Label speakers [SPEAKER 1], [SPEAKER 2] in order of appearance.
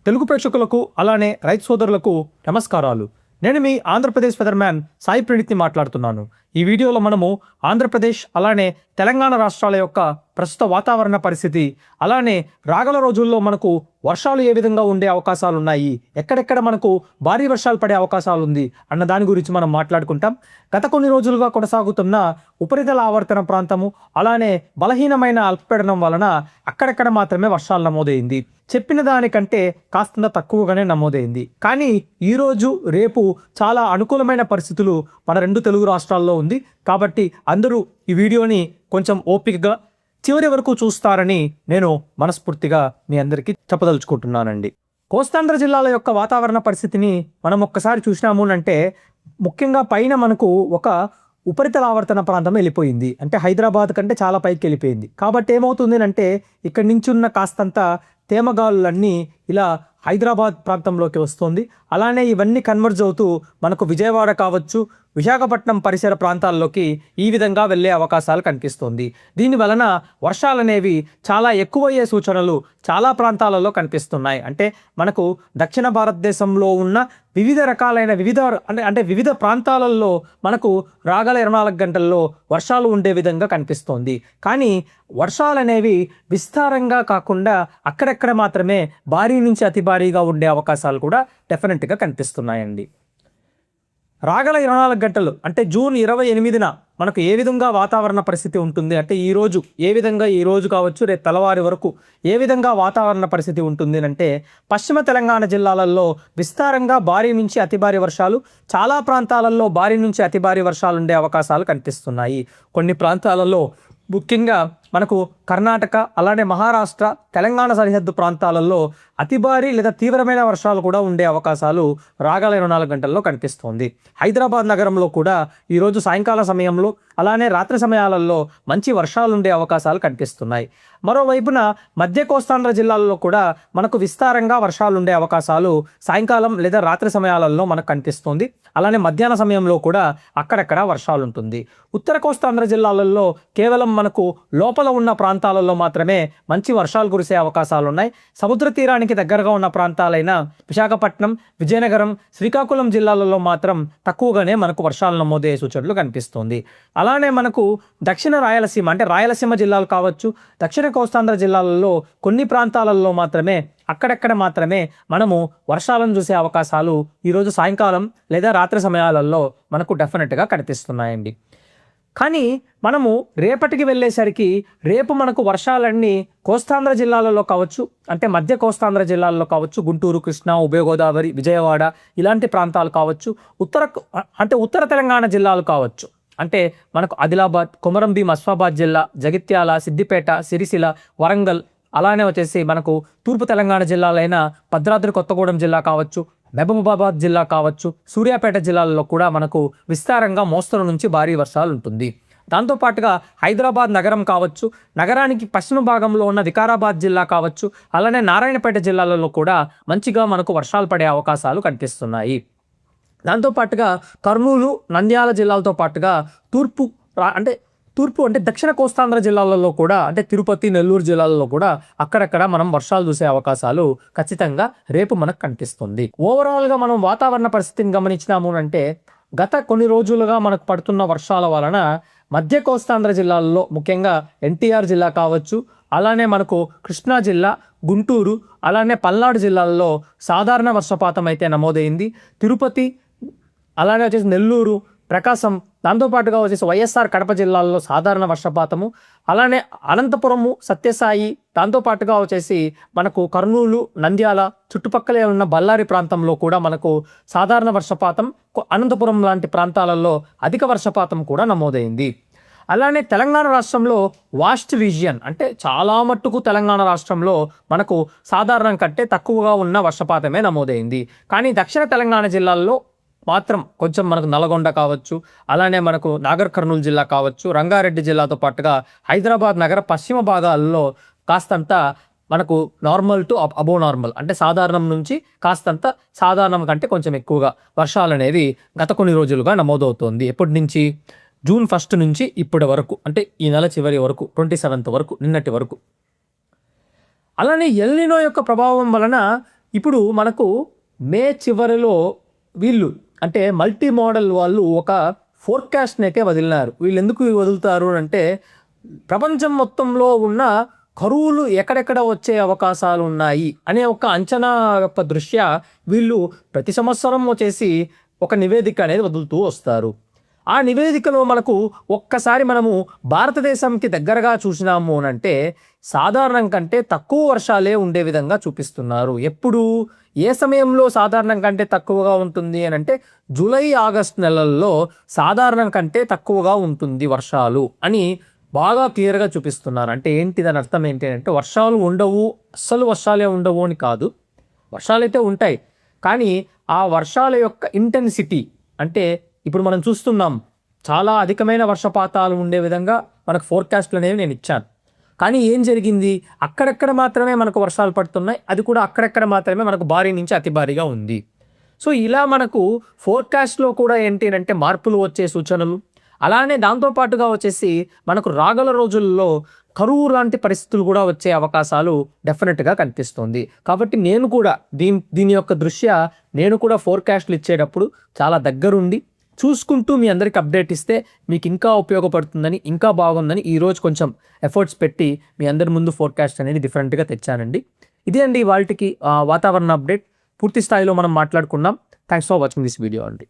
[SPEAKER 1] తెలుగు ప్రేక్షకులకు అలానే రైతు సోదరులకు నమస్కారాలు. నేను మీ ఆంధ్రప్రదేశ్ వెదర్ మ్యాన్ సాయి ప్రణీత్ని మాట్లాడుతున్నాను. ఈ వీడియోలో మనము ఆంధ్రప్రదేశ్ అలానే తెలంగాణ రాష్ట్రాల యొక్క ప్రస్తుత వాతావరణ పరిస్థితి, అలానే రాగల రోజుల్లో మనకు వర్షాలు ఏ విధంగా ఉండే అవకాశాలు ఉన్నాయి, ఎక్కడెక్కడ మనకు భారీ వర్షాలు పడే అవకాశాలు ఉంది అన్న దాని గురించి మనం మాట్లాడుకుంటాం. గత కొన్ని రోజులుగా కొనసాగుతున్న ఉపరితల ఆవర్తన ప్రాంతము అలానే బలహీనమైన అల్పపీడనం వలన అక్కడెక్కడ మాత్రమే వర్షాలు నమోదైంది. చెప్పిన దానికంటే కాస్తంత తక్కువగానే నమోదైంది. కానీ ఈరోజు రేపు చాలా అనుకూలమైన పరిస్థితులు మన రెండు తెలుగు రాష్ట్రాల్లో ఉంది. కాబట్టి అందరూ ఈ వీడియోని కొంచెం ఓపికగా చివరి వరకు చూస్తారని నేను మనస్ఫూర్తిగా మీ అందరికీ చెప్పదలుచుకుంటున్నానండి. కోస్తాంధ్ర జిల్లాల యొక్క వాతావరణ పరిస్థితిని మనం ఒక్కసారి చూసినాము అంటే ముఖ్యంగా పైన మనకు ఒక ఉపరితల ఆవర్తన ప్రాంతం వెళ్ళిపోయింది. అంటే హైదరాబాద్ కంటే చాలా పైకి వెళ్ళిపోయింది. కాబట్టి ఏమవుతుంది అంటే ఇక్కడి నుంచి ఉన్న కాస్తంత తేమగాలులన్నీ ఇలా హైదరాబాద్ ప్రాంతంలోకి వస్తుంది. అలానే ఇవన్నీ కన్వర్జ్ అవుతూ మనకు విజయవాడ కావచ్చు, విశాఖపట్నం పరిసర ప్రాంతాల్లోకి ఈ విధంగా వెళ్ళే అవకాశాలు కనిపిస్తుంది. దీని వలన వర్షాలనేవి చాలా ఎక్కువయ్యే సూచనలు చాలా ప్రాంతాలలో కనిపిస్తున్నాయి. అంటే మనకు దక్షిణ భారతదేశంలో ఉన్న వివిధ రకాలైన వివిధ ప్రాంతాలలో మనకు రాగల 24 గంటల్లో వర్షాలు ఉండే విధంగా కనిపిస్తోంది. కానీ వర్షాలనేవి విస్తారంగా కాకుండా అక్కడెక్కడ మాత్రమే భారీ నుంచి అతి భారీగా ఉండే అవకాశాలు కూడా డెఫినెట్గా కనిపిస్తున్నాయండి. రాగల 24 గంటలు అంటే జూన్ 28న మనకు ఏ విధంగా వాతావరణ పరిస్థితి ఉంటుంది అంటే ఈ రోజు కావచ్చు రేపు తెల్లవారి వరకు ఏ విధంగా వాతావరణ పరిస్థితి ఉంటుంది అంటే పశ్చిమ తెలంగాణ జిల్లాలలో విస్తారంగా భారీ నుంచి అతి భారీ వర్షాలు, చాలా ప్రాంతాలలో భారీ నుంచి అతి భారీ వర్షాలు ఉండే అవకాశాలు కనిపిస్తున్నాయి. కొన్ని ప్రాంతాలలో ముఖ్యంగా మనకు కర్ణాటక అలానే మహారాష్ట్ర తెలంగాణ సరిహద్దు ప్రాంతాలలో అతి భారీ లేదా తీవ్రమైన వర్షాలు కూడా ఉండే అవకాశాలు రాగల 24 గంటల్లో కనిపిస్తోంది. హైదరాబాద్ నగరంలో కూడా ఈరోజు సాయంకాల సమయంలో అలానే రాత్రి సమయాలలో మంచి వర్షాలు ఉండే అవకాశాలు కనిపిస్తున్నాయి. మరోవైపున మధ్య కోస్తాంధ్ర జిల్లాల్లో కూడా మనకు విస్తారంగా వర్షాలు ఉండే అవకాశాలు సాయంకాలం లేదా రాత్రి సమయాలలో మనకు కనిపిస్తుంది. అలానే మధ్యాహ్న సమయంలో కూడా అక్కడక్కడ వర్షాలు ఉంటుంది. ఉత్తర కోస్తాంధ్ర జిల్లాలలో కేవలం మనకు లోపల ఉన్న ప్రాంతాలలో మాత్రమే మంచి వర్షాలు కురిసే అవకాశాలు ఉన్నాయి. సముద్ర తీరానికి దగ్గరగా ఉన్న ప్రాంతాలైన విశాఖపట్నం, విజయనగరం, శ్రీకాకుళం జిల్లాలలో మాత్రం తక్కువగానే మనకు వర్షాలు నమోదయ్యే సూచనలు కనిపిస్తుంది. అలానే మనకు దక్షిణ రాయలసీమ అంటే రాయలసీమ జిల్లాలు కావచ్చు, దక్షిణ కోస్తాంధ్ర జిల్లాలలో కొన్ని ప్రాంతాలలో మాత్రమే అక్కడెక్కడ మాత్రమే మనము వర్షాలను చూసే అవకాశాలు ఈరోజు సాయంకాలం లేదా రాత్రి సమయాలలో మనకు డెఫినెట్గా కనిపిస్తున్నాయండి. కానీ మనము రేపటికి వెళ్ళేసరికి రేపు మనకు వర్షాలన్నీ కోస్తాంధ్ర జిల్లాలలో కావచ్చు, అంటే మధ్య కోస్తాంధ్ర జిల్లాల్లో కావచ్చు, గుంటూరు, కృష్ణా, ఉభయ గోదావరి, విజయవాడ ఇలాంటి ప్రాంతాలు కావచ్చు, ఉత్తర తెలంగాణ జిల్లాలు కావచ్చు, అంటే మనకు ఆదిలాబాద్, కొమరంభీం, ఆసిఫాబాద్ జిల్లా, జగిత్యాల, సిద్దిపేట, సిరిసిల్ల, వరంగల్, అలానే వచ్చేసి మనకు తూర్పు తెలంగాణ జిల్లాలైన భద్రాద్రి కొత్తగూడెం జిల్లా కావచ్చు, మహబూబాబాద్ జిల్లా కావచ్చు, సూర్యాపేట జిల్లాల్లో కూడా మనకు విస్తారంగా మోస్తరు నుంచి భారీ వర్షాలు ఉంటుంది. దాంతోపాటుగా హైదరాబాద్ నగరం కావచ్చు, నగరానికి పశ్చిమ భాగంలో ఉన్న వికారాబాద్ జిల్లా కావచ్చు, అలానే నారాయణపేట జిల్లాలలో కూడా మంచిగా మనకు వర్షాలు పడే అవకాశాలు కనిపిస్తున్నాయి. దాంతోపాటుగా కర్నూలు, నంద్యాల జిల్లాలతో పాటుగా తూర్పు అంటే దక్షిణ కోస్తాంధ్ర జిల్లాలలో కూడా అంటే తిరుపతి, నెల్లూరు జిల్లాలలో కూడా అక్కడక్కడ మనం వర్షాలు చూసే అవకాశాలు ఖచ్చితంగా రేపు మనకు కనిపిస్తుంది. ఓవరాల్గా మనం వాతావరణ పరిస్థితిని గమనించినాము అంటే గత కొన్ని రోజులుగా మనకు పడుతున్న వర్షాల వలన మధ్య కోస్తాంధ్ర జిల్లాల్లో ముఖ్యంగా ఎన్టీఆర్ జిల్లా కావచ్చు, అలానే మనకు కృష్ణా జిల్లా, గుంటూరు, అలానే పల్నాడు జిల్లాల్లో సాధారణ వర్షపాతం అయితే నమోదైంది. తిరుపతి, అలానే వచ్చేసి నెల్లూరు, ప్రకాశం, దాంతోపాటుగా వచ్చేసి వైఎస్ఆర్ కడప జిల్లాల్లో సాధారణ వర్షపాతము, అలానే అనంతపురము, సత్యసాయి, దాంతోపాటుగా వచ్చేసి మనకు కర్నూలు, నంద్యాల చుట్టుపక్కలే ఉన్న బళ్ళారి ప్రాంతంలో కూడా మనకు సాధారణ వర్షపాతం, అనంతపురం లాంటి ప్రాంతాలలో అధిక వర్షపాతం కూడా నమోదైంది. అలానే తెలంగాణ రాష్ట్రంలో వాస్ట్ రీజియన్ అంటే చాలా మట్టుకు తెలంగాణ రాష్ట్రంలో మనకు సాధారణం కంటే తక్కువగా ఉన్న వర్షపాతమే నమోదైంది. కానీ దక్షిణ తెలంగాణ జిల్లాల్లో మాత్రం కొంచెం మనకు నల్గొండ కావచ్చు, అలానే మనకు నాగర్ కర్నూలు జిల్లా కావచ్చు, రంగారెడ్డి జిల్లాతో పాటుగా హైదరాబాద్ నగర పశ్చిమ భాగాల్లో కాస్తంత మనకు నార్మల్ టు అబో నార్మల్ అంటే సాధారణం నుంచి కాస్తంత సాధారణం కంటే కొంచెం ఎక్కువగా వర్షాలు అనేవి గత కొన్ని రోజులుగా నమోదవుతోంది. ఎప్పటి నుంచి? జూన్ 1 నుంచి ఇప్పటి వరకు, అంటే ఈ నెల చివరి వరకు, 27th వరకు, నిన్నటి వరకు. అలానే ఎల్ నినో యొక్క ప్రభావం వలన ఇప్పుడు మనకు మే చివరిలో వీళ్ళు అంటే మల్టీ మోడల్ వాళ్ళు ఒక ఫోర్కాస్ట్ని అయితే వదిలినారు. వీళ్ళు ఎందుకు వదులుతారు అంటే ప్రపంచం మొత్తంలో ఉన్న కరువులు ఎక్కడెక్కడ వచ్చే అవకాశాలు ఉన్నాయి అనే ఒక అంచనా యొక్క దృష్ట్యా వీళ్ళు ప్రతి సంవత్సరం వచ్చేసి ఒక నివేదిక అనేది వదులుతూ వస్తారు. ఆ నివేదికలో మనకు ఒక్కసారి మనము భారతదేశంకి దగ్గరగా చూసినాము అంటే సాధారణం కంటే తక్కువ వర్షాలే ఉండే విధంగా చూపిస్తున్నారు. ఎప్పుడు ఏ సమయంలో సాధారణం కంటే తక్కువగా ఉంటుంది అని అంటే జూలై ఆగస్ట్ నెలల్లో సాధారణం కంటే తక్కువగా ఉంటుంది వర్షాలు అని బాగా క్లియర్గా చూపిస్తున్నారు. అంటే ఏంటి దాని అర్థం ఏంటి అంటే వర్షాలు ఉండవు, అస్సలు వర్షాలే ఉండవు అని కాదు. వర్షాలు అయితే ఉంటాయి, కానీ ఆ వర్షాల యొక్క ఇంటెన్సిటీ అంటే ఇప్పుడు మనం చూస్తున్నాం చాలా అధికమైన వర్షపాతాలు ఉండే విధంగా మనకు ఫోర్కాస్ట్లు అనేవి నేను ఇచ్చాను. కానీ ఏం జరిగింది, అక్కడక్కడ మాత్రమే మనకు వర్షాలు పడుతున్నాయి, అది కూడా అక్కడక్కడ మాత్రమే మనకు భారీ నుంచి అతి భారీగా ఉంది. సో ఇలా మనకు ఫోర్కాస్ట్లో కూడా ఏంటి అంటే మార్పులు వచ్చే సూచనలు, అలానే దాంతోపాటుగా వచ్చేసి మనకు రాగల రోజుల్లో కరువు లాంటి పరిస్థితులు కూడా వచ్చే అవకాశాలు డెఫినెట్గా కనిపిస్తుంది. కాబట్టి నేను కూడా దీని యొక్క దృష్ట్యా నేను కూడా ఫోర్కాస్ట్లు ఇచ్చేటప్పుడు చాలా దగ్గరుండి చూసుకుంటూ మీ అందరికి అప్డేట్ ఇస్తే మీకు ఇంకా ఉపయోగపడుతుందని, ఇంకా బాగుందని ఈరోజు కొంచెం ఎఫర్ట్స్ పెట్టి మీ అందరి ముందు ఫోర్కాస్ట్ అనేది డిఫరెంట్గా తెచ్చానండి. ఇదే అండి ఇవాళకి వాతావరణ అప్డేట్. పూర్తి స్థాయిలో మనం మాట్లాడుకున్నాం. Thanks for watching this video అండి.